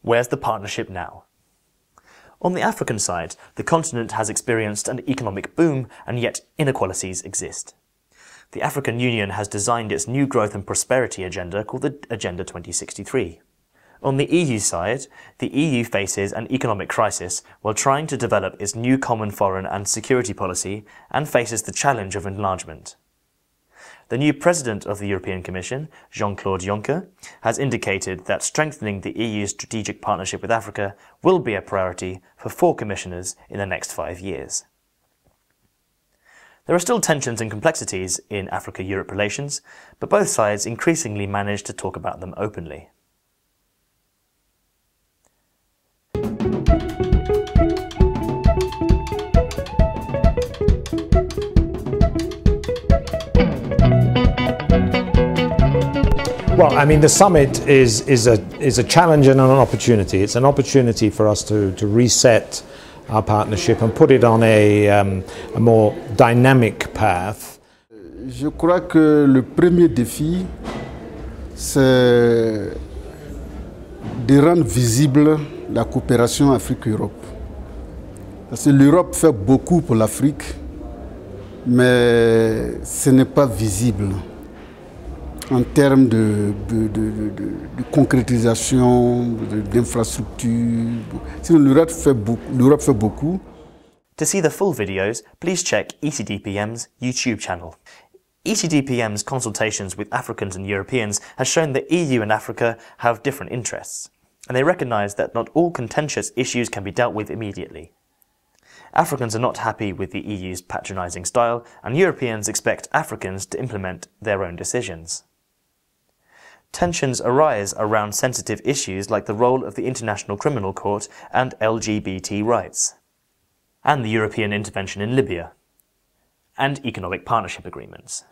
Where's the partnership now? On the African side, the continent has experienced an economic boom, and yet inequalities exist. The African Union has designed its new growth and prosperity agenda called the Agenda 2063. On the EU side, the EU faces an economic crisis while trying to develop its new common foreign and security policy and faces the challenge of enlargement. The new President of the European Commission, Jean-Claude Juncker, has indicated that strengthening the EU's strategic partnership with Africa will be a priority for 4 commissioners in the next 5 years. There are still tensions and complexities in Africa-Europe relations, but both sides increasingly manage to talk about them openly. Well, I mean, the summit is a challenge and an opportunity. It's an opportunity for us to reset our partnership and put it on a more dynamic path. Je crois que le premier défi, c'est de rendre visible la coopération Afrique-Europe. Parce que l'Europe fait beaucoup pour l'Afrique, mais ce n'est pas visible en termes de concrétisation, d'infrastructures. Sinon, l'Europe fait beaucoup. To see the full videos, please check ECDPM's YouTube channel. ECDPM's consultations with Africans and Europeans has shown that EU and Africa have different interests, and they recognise that not all contentious issues can be dealt with immediately. Africans are not happy with the EU's patronising style, and Europeans expect Africans to implement their own decisions. Tensions arise around sensitive issues like the role of the International Criminal Court and LGBT rights, and the European intervention in Libya, and economic partnership agreements.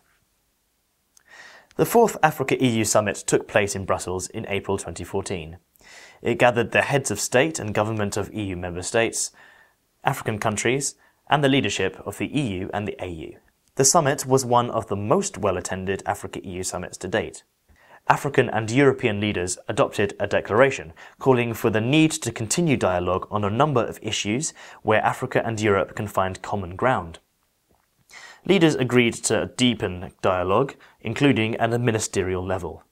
The 4th Africa-EU Summit took place in Brussels in April 2014. It gathered the heads of state and government of EU member states, African countries, and the leadership of the EU and the AU. The summit was one of the most well-attended Africa-EU summits to date. African and European leaders adopted a declaration calling for the need to continue dialogue on a number of issues where Africa and Europe can find common ground. Leaders agreed to deepen dialogue, including at a ministerial level.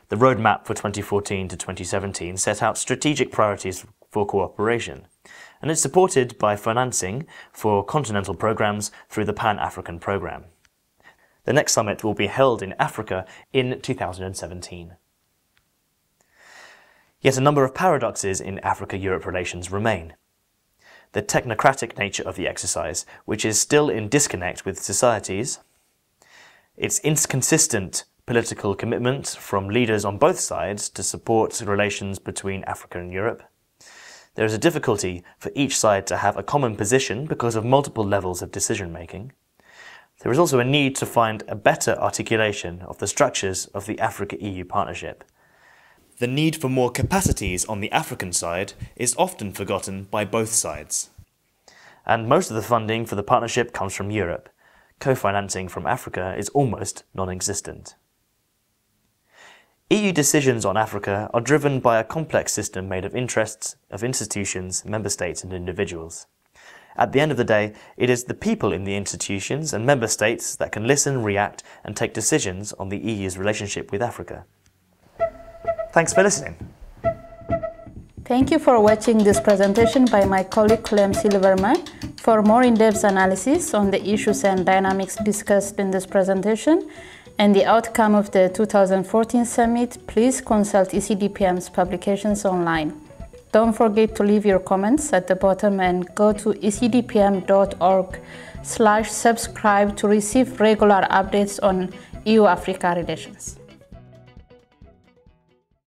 The roadmap for 2014 to 2017 set out strategic priorities for cooperation, and it's supported by financing for continental programs through the Pan-African Programme. The next summit will be held in Africa in 2017. Yet a number of paradoxes in Africa-Europe relations remain. The technocratic nature of the exercise, which is still in disconnect with societies, its inconsistent political commitment from leaders on both sides to support relations between Africa and Europe. There is a difficulty for each side to have a common position because of multiple levels of decision-making. There is also a need to find a better articulation of the structures of the Africa-EU partnership. The need for more capacities on the African side is often forgotten by both sides. And most of the funding for the partnership comes from Europe. Co-financing from Africa is almost non-existent. EU decisions on Africa are driven by a complex system made of interests of institutions, member states and individuals. At the end of the day, it is the people in the institutions and member states that can listen, react and take decisions on the EU's relationship with Africa. Thanks for listening. Thank you for watching this presentation by my colleague Clem Silverman. For more in-depth analysis on the issues and dynamics discussed in this presentation and the outcome of the 2014 summit, please consult ECDPM's publications online. Don't forget to leave your comments at the bottom and go to ecdpm.org/subscribe to receive regular updates on EU-Africa relations.